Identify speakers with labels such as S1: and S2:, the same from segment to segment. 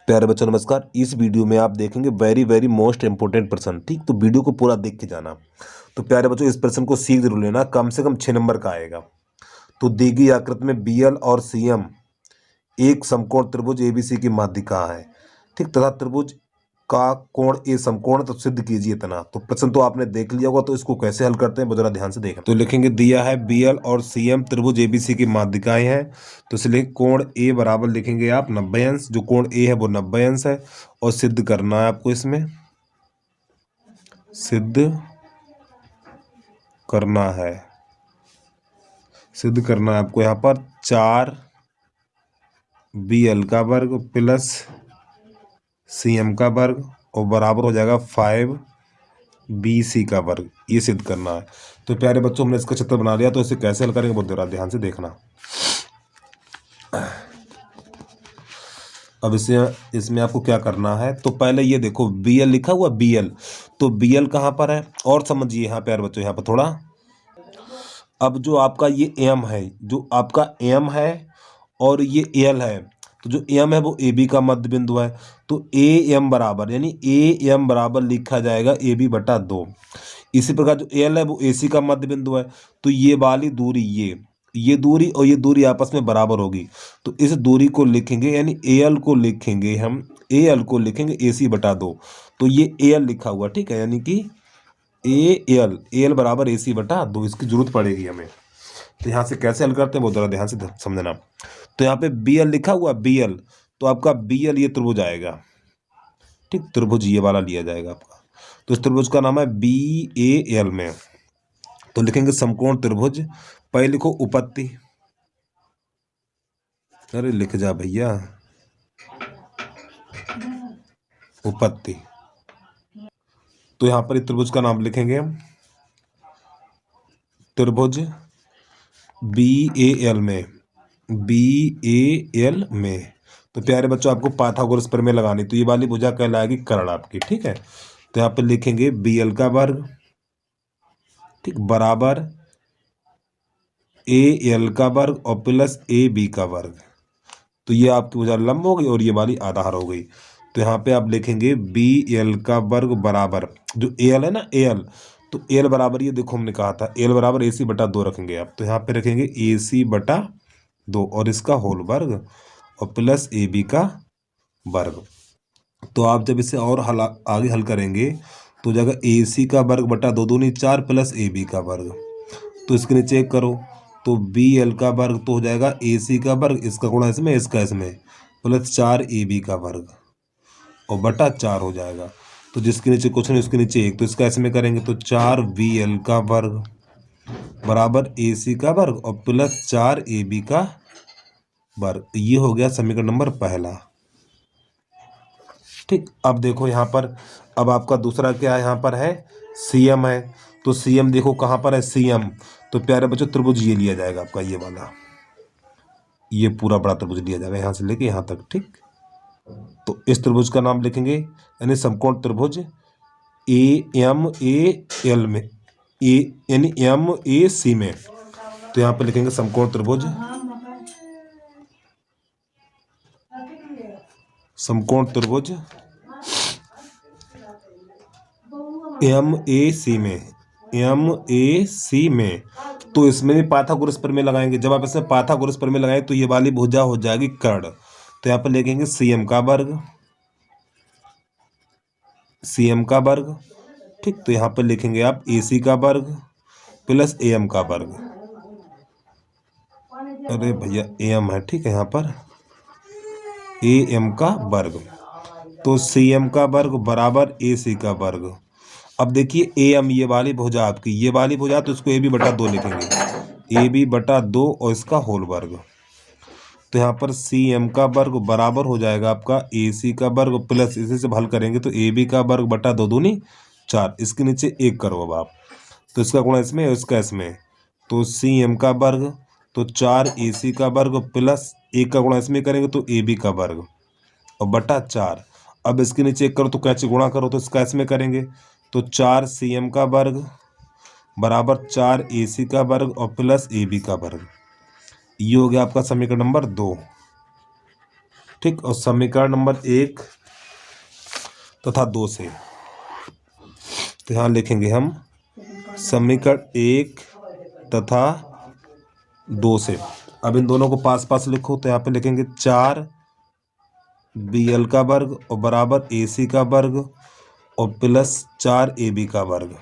S1: प्यारे बच्चों नमस्कार। इस वीडियो में आप देखेंगे वेरी मोस्ट इंपॉर्टेंट प्रश्न। ठीक, तो वीडियो को पूरा देख के जाना। तो प्यारे बच्चों इस प्रश्न को सीख जरूर लेना, कम से कम 6 नंबर का आएगा। तो दी गई आकृति में बीएल और सीएम एक समकोण त्रिभुज एबीसी की माध्यिका है। ठीक, तथा त्रिभुज का कोण ए समकोण तो सिद्ध कीजिए इतना। तो प्रश्न तो आपने देख लिया होगा, तो इसको कैसे हल करते हैं जरा ध्यान से देखना। तो लिखेंगे दिया है बीएल और सीएम त्रिभुज एबीसी की माध्यिकाएं हैं। तो इसलिए कोण ए बराबर लिखेंगे आप 90 अंश। जो कोण ए है वो 90 अंश है और सिद्ध करना है आपको। इसमें सिद्ध करना है आपको यहाँ पर 4 बीएल का वर्ग प्लस सीएम का वर्ग और बराबर हो जाएगा 5 बीसी का वर्ग। ये सिद्ध करना है। तो प्यारे बच्चों हमने इसका चित्र बना लिया। तो इसे कैसे हल करेंगे बहुत ध्यान से देखना। अब इसमें आपको क्या करना है, तो पहले ये देखो बीएल लिखा हुआ बीएल, तो बीएल कहाँ पर है और समझिए यहाँ प्यारे बच्चों यहाँ पर थोड़ा। अब जो आपका ये एम है, जो आपका एम है और ये एल है, तो जो एम है वो ए बी का मध्य बिंदु है। तो ए एम बराबर यानी ए एम बराबर लिखा जाएगा ए बी बटा 2। इसी प्रकार जो एल है वो ए सी का मध्य बिंदु है। तो ये वाली दूरी ये दूरी और ये दूरी आपस में बराबर होगी। तो इस दूरी को लिखेंगे यानी ए एल को लिखेंगे हम, ए एल को लिखेंगे ए सी बटा 2। तो ये ए एल लिखा हुआ, ठीक है, यानी कि ए एल बराबर ए सी बटा 2। इसकी जरूरत पड़ेगी हमें। तो यहाँ से कैसे हल करते हैं वो जरा ध्यान से समझना। तो यहाँ पे बी एल लिखा हुआ बीएल, तो आपका बीएल ये त्रिभुज आएगा। ठीक, त्रिभुज ये वाला लिया जाएगा आपका। तो इस त्रिभुज का नाम है बी ए एल में। तो लिखेंगे समकोण त्रिभुज। पहले लिखो उपत्ति, अरे लिख जा भैया, उपत्ति। तो यहाँ पर त्रिभुज का नाम लिखेंगे हम त्रिभुज बी ए एल में, बी ए एल में। तो प्यारे बच्चों आपको पाइथागोरस प्रमेय लगानी। तो ये वाली भुजा कहलाएगी कर्ण आपकी। ठीक है, तो यहाँ पे लिखेंगे बी एल का वर्ग, ठीक, बराबर ए एल का वर्ग और प्लस ए बी का वर्ग। तो ये आपकी भुजा लंब हो गई और ये वाली आधार हो गई। तो यहाँ पे आप लिखेंगे बी एल का वर्ग बराबर जो ए एल है ना, ए एल, तो एल बराबर ये देखो हमने कहा था एल बराबर ए सी बटा 2 रखेंगे आप। तो यहाँ पे रखेंगे ए सी बटा 2 और इसका होल वर्ग और प्लस ए बी का वर्ग। तो आप जब इसे और आगे हल करेंगे तो जगह ए सी का वर्ग बटा 2 दूनी 4 प्लस ए बी का वर्ग। तो इसके नीचे चेक करो तो बी एल का वर्ग तो हो जाएगा ए सी का वर्ग, इसका गुणा इसमें, इसका इसमें, प्लस 4 ए बी का वर्ग और बटा 4 हो जाएगा। तो जिसके नीचे कुछ नहीं उसके नीचे 1, तो इसका इसमें करेंगे तो 4 बी एल का वर्ग बराबर ए सी का वर्ग और प्लस 4 ए बी का वर्ग। ये हो गया समीकरण नंबर पहला। ठीक, अब देखो यहाँ पर अब आपका दूसरा क्या है, यहाँ पर है सीएम है। तो सीएम देखो कहाँ पर है सीएम, तो प्यारे बच्चों त्रिभुज ये लिया जाएगा आपका, ये वाला, ये पूरा बड़ा त्रिभुज लिया जाएगा यहाँ से लेके यहाँ तक। ठीक, तो इस त्रिभुज का नाम लिखेंगे यानी समकोण त्रिभुज ए एम ए एल में, ए यानी एम ए सी में। तो यहाँ पे लिखेंगे समकोण त्रिभुज, समकोण त्रिभुज एम ए सी में, एम ए सी में। तो इसमें भी पाइथागोरस प्रमेय लगाएंगे। जब आप इसमें पाइथागोरस प्रमेय लगाएंगे तो ये वाली भुजा हो जाएगी कर्ण। तो यहाँ पर लिखेंगे सीएम का वर्ग, सीएम का वर्ग, ठीक, तो यहाँ पर लिखेंगे आप ए सी का वर्ग प्लस ए एम का वर्ग। अरे भैया ए एम है, ठीक है, यहाँ पर ए एम का वर्ग। तो सी एम का वर्ग बराबर ए सी का वर्ग। अब देखिए ए एम ये वाली भुजा आपकी, ये वाली भुजा, तो इसको ए बी बटा 2 लिखेंगे, ए बी बटा 2 और इसका होल वर्ग। तो यहाँ पर सी एम का वर्ग बराबर हो जाएगा आपका ए सी का वर्ग प्लस इसे से हल करेंगे तो ए बी का वर्ग बटा 2 दूनी 4, इसके नीचे 1 करो अब आप। तो इसका गुणा इसमें और इसका इसमें, तो सी एम का वर्ग तो 4 ए सी का वर्ग प्लस 1 का गुणा इसमें करेंगे तो ए बी का वर्ग और बटा 4। अब इसके नीचे 1 करो तो कैसे गुणा करो, तो इसका इसमें करेंगे तो 4 सी एम का वर्ग बराबर 4 ए सी का वर्ग और प्लस ए बी का वर्ग। ये हो गया आपका समीकरण नंबर 2। ठीक। और समीकरण नंबर 1 तथा 2 से, तो यहाँ लिखेंगे हम समीकरण 1 तथा 2 से। अब इन दोनों को पास पास लिखो, तो यहाँ पे लिखेंगे 4BL का वर्ग और बराबर AC का वर्ग और प्लस 4AB का वर्ग।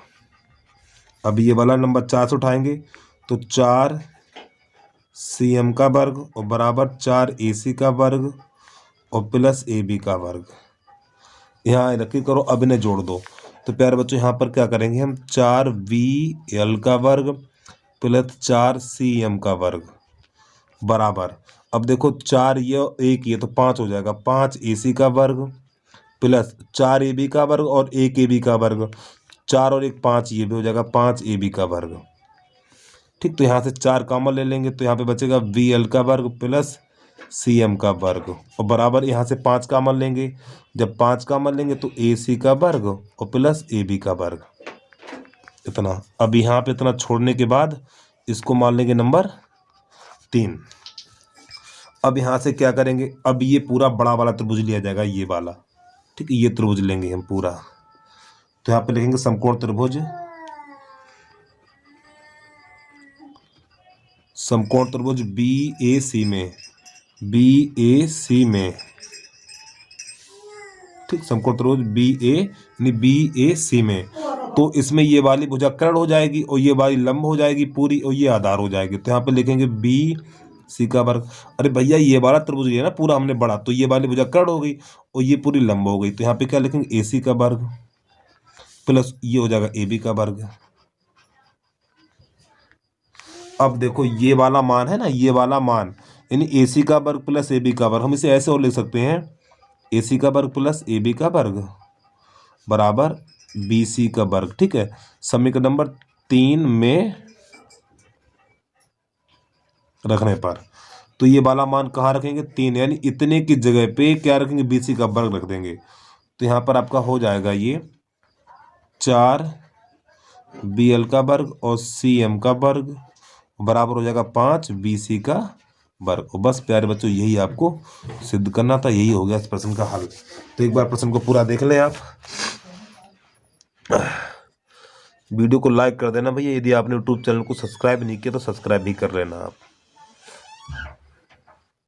S1: अब ये वाला नंबर 4 से उठाएंगे तो 4CM का वर्ग और बराबर 4AC का वर्ग और प्लस AB का वर्ग। यहाँ रखी करो, अब इन्हें जोड़ दो। तो प्यारे बच्चों यहाँ पर क्या करेंगे हम, 4VL का वर्ग प्लस 4CM का वर्ग बराबर, अब देखो 4 ये 1 ये तो 5 हो जाएगा, 5AC का वर्ग प्लस 4AB का वर्ग और 1AB का वर्ग, 4 और 1 5, ये भी हो जाएगा 5AB का वर्ग। ठीक। तो यहाँ से 4 कॉमन ले लेंगे तो यहाँ पे बचेगा VL का वर्ग प्लस CM का वर्ग और बराबर यहाँ से 5 कॉमन लेंगे। जब 5 कॉमन लेंगे तो AC का वर्ग और प्लस AB का वर्ग, इतना। अब यहाँ पे इतना छोड़ने के बाद इसको मान लेंगे नंबर 3। अब यहाँ से क्या करेंगे, अब ये पूरा बड़ा वाला त्रिभुज लिया जाएगा, ये वाला। ठीक है, ये त्रिभुज लेंगे हम पूरा। तो यहाँ पे लिखेंगे समकोण त्रिभुज, समकोण त्रिभुज BAC में, BAC में। ठीक, समकोण त्रिभुज BAC में। तो इसमें ये वाली भुजा कर्ण हो जाएगी और ये वाली लंब हो जाएगी पूरी और ये आधार हो जाएगी। तो यहाँ पे लिखेंगे BC का वर्ग। अरे भैया ये वाला त्रिभुज लिया ना पूरा हमने बड़ा, तो ये वाली भुजा कर्ण हो गई और ये पूरी लंब हो गई। तो यहाँ पे क्या लिखेंगे, AC का वर्ग प्लस ये हो जाएगा AB का वर्ग। अब देखो ये वाला मान है ना, ये वाला मान यानी AC का वर्ग प्लस AB का वर्ग, हम इसे ऐसे और लिख सकते हैं, AC का वर्ग प्लस AB का वर्ग बराबर BC का वर्ग। ठीक है, समीकरण नंबर 3 में रखने पर तो ये वाला मान कहाँ रखेंगे, 3, यानी इतने की जगह पे क्या रखेंगे, BC का वर्ग रख देंगे। तो यहाँ पर आपका हो जाएगा ये 4BL का वर्ग और CM का वर्ग बराबर हो जाएगा 5BC का वर्ग। और बस प्यारे बच्चों यही आपको सिद्ध करना था, यही हो गया इस प्रश्न का हल। तो एक बार प्रश्न को पूरा देख लें आप। वीडियो को लाइक कर देना भैया, यदि आपने यूट्यूब चैनल को सब्सक्राइब नहीं किया तो सब्सक्राइब भी कर लेना आप।